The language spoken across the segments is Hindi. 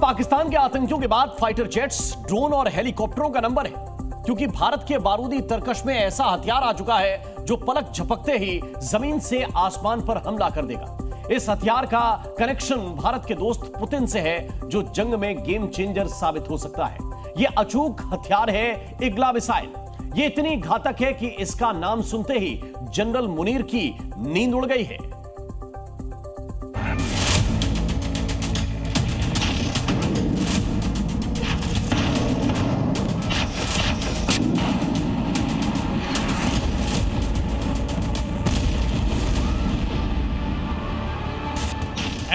पाकिस्तान के आतंकियों के बाद फाइटर जेट्स, ड्रोन और हेलीकॉप्टरों का नंबर है, क्योंकि भारत के बारूदी तरकश में ऐसा हथियार आ चुका है जो पलक झपकते ही जमीन से आसमान पर हमला कर देगा। इस हथियार का कनेक्शन भारत के दोस्त पुतिन से है, जो जंग में गेम चेंजर साबित हो सकता है। यह अचूक हथियार है इग्ला मिसाइल। यह इतनी घातक है कि इसका नाम सुनते ही जनरल मुनीर की नींद उड़ गई है।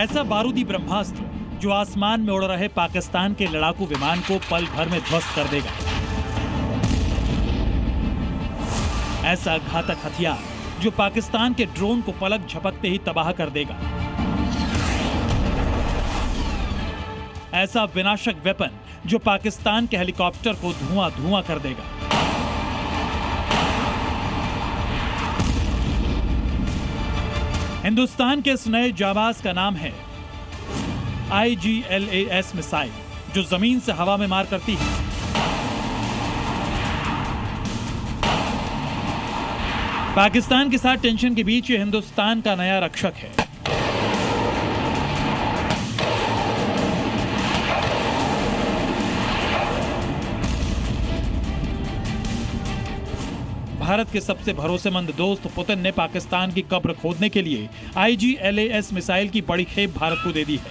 ऐसा बारूदी ब्रह्मास्त्र जो आसमान में उड़ रहे पाकिस्तान के लड़ाकू विमान को पल भर में ध्वस्त कर देगा। ऐसा घातक हथियार जो पाकिस्तान के ड्रोन को पलक झपकते ही तबाह कर देगा। ऐसा विनाशक वेपन जो पाकिस्तान के हेलीकॉप्टर को धुआं धुआं कर देगा। हिंदुस्तान के इस नए जाबाज का नाम है IGLAS मिसाइल, जो जमीन से हवा में मार करती है। पाकिस्तान के साथ टेंशन के बीच ये हिंदुस्तान का नया रक्षक है। भारत के सबसे भरोसेमंद दोस्त पुतिन ने पाकिस्तान की कब्र खोदने के लिए IGLAS मिसाइल की बड़ी खेप भारत को दे दी है,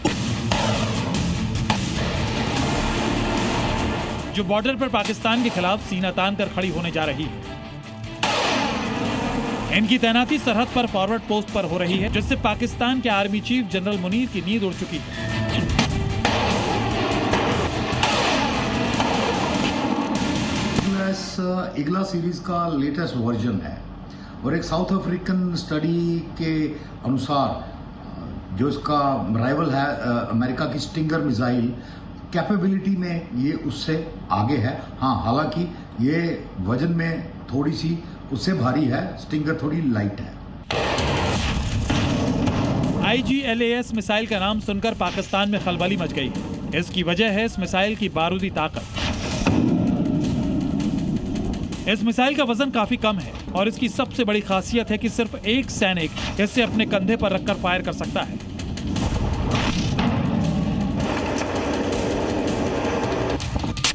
जो बॉर्डर पर पाकिस्तान के खिलाफ सीना तान कर खड़ी होने जा रही है। इनकी तैनाती सरहद पर फॉरवर्ड पोस्ट पर हो रही है, जिससे पाकिस्तान के आर्मी चीफ जनरल मुनीर की नींद उड़ चुकी है। इग्ला सीरीज का लेटेस्ट वर्जन है और एक साउथ अफ्रीकन स्टडी के अनुसार जो इसका राइवल है अमेरिका की स्टिंगर मिसाइल, कैपेबिलिटी में ये उससे आगे है। हाँ, हालांकि ये वजन में थोड़ी सी उससे भारी है, स्टिंगर थोड़ी लाइट है। IGLAS मिसाइल का नाम सुनकर पाकिस्तान में खलबली मच गई है। इसकी वजह है इस मिसाइल की बारूदी ताकत। इस मिसाइल का वजन काफी कम है और इसकी सबसे बड़ी खासियत है कि सिर्फ एक सैनिक इसे अपने कंधे पर रखकर फायर कर सकता है।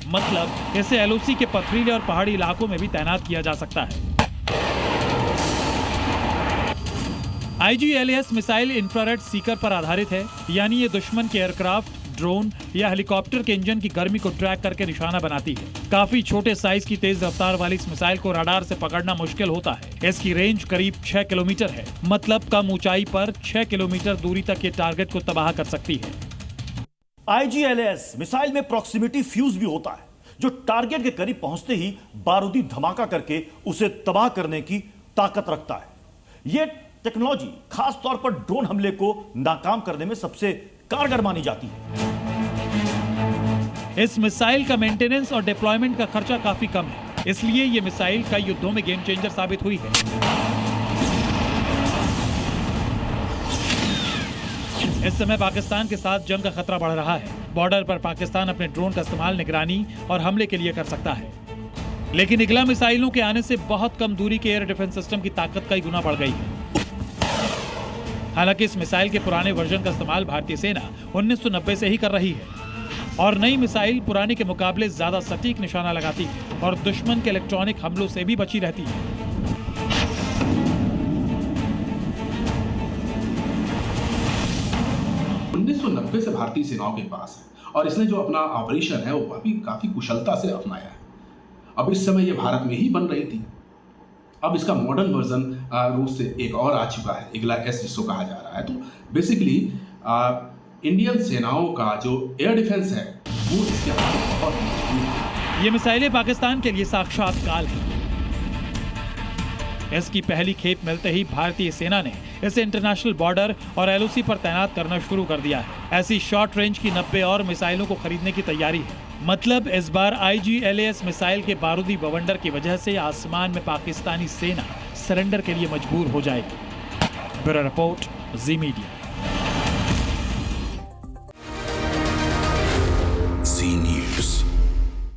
मतलब इसे LOC के पथरीले और पहाड़ी इलाकों में भी तैनात किया जा सकता है। IGLAS मिसाइल इंफ्रारेड सीकर पर आधारित है, यानी ये दुश्मन के एयरक्राफ्ट, ड्रोन या हेलीकॉप्टर के इंजन की गर्मी को ट्रैक करके निशाना बनाती है। काफी छोटे साइज की तेज रफ्तार वाली इस मिसाइल को रडार से पकड़ना मुश्किल होता है। इसकी रेंज करीब 6 किलोमीटर है, मतलब कम ऊंचाई पर 6 किलोमीटर दूरी तक ये टारगेट को तबाह कर सकती है। IGLAS मिसाइल में प्रॉक्सिमिटी फ्यूज भी होता है, जो टारगेट के करीब पहुंचते ही बारूदी धमाका करके उसे तबाह करने की ताकत रखता है। यह टेक्नोलॉजी खास तौर पर ड्रोन हमले को नाकाम करने में सबसे कारगर मानी जाती है। इस मिसाइल का मेंटेनेंस और डिप्लॉयमेंट का खर्चा काफी कम है, इसलिए ये मिसाइल कई युद्धों में गेम चेंजर साबित हुई है। इस समय पाकिस्तान के साथ जंग का खतरा बढ़ रहा है। बॉर्डर पर पाकिस्तान अपने ड्रोन का इस्तेमाल निगरानी और हमले के लिए कर सकता है, लेकिन इग्ला मिसाइलों के आने से बहुत कम दूरी के एयर डिफेंस सिस्टम की ताकत कई गुना बढ़ गई है। हालांकि इस मिसाइल के पुराने वर्जन का इस्तेमाल भारतीय सेना 1990 से ही कर रही है और नई मिसाइल पुराने के मुकाबले ज्यादा सटीक निशाना लगाती है और दुश्मन के इलेक्ट्रॉनिक हमलों से भी बची रहती है। 1990 से भारतीय सेनाओं के पास है और इसने जो अपना ऑपरेशन है वो काफी कुशलता से अपनाया है। अब इस समय ये भारत में ही बन रही थी। अब इसका मॉडर्न वर्जन रूस से एक और आ चुका है, इग्ला S जिसको कहा जा रहा है। तो बेसिकली इंडियन सेनाओं का जो एयर डिफेंस है वो इसके बहुत मजबूत है। ये मिसाइलें पाकिस्तान के लिए साक्षात काल है। इसकी पहली खेप मिलते ही भारतीय सेना ने इसे इंटरनेशनल बॉर्डर और LOC पर तैनात करना शुरू कर दिया है। ऐसी शॉर्ट रेंज की 90 और मिसाइलों को खरीदने की तैयारी है। मतलब इस बार IGLAS मिसाइल के बारूदी बवंडर की वजह से आसमान में पाकिस्तानी सेना सरेंडर के लिए मजबूर हो जाएगी। ब्यूरो रिपोर्ट, जी मीडिया। News.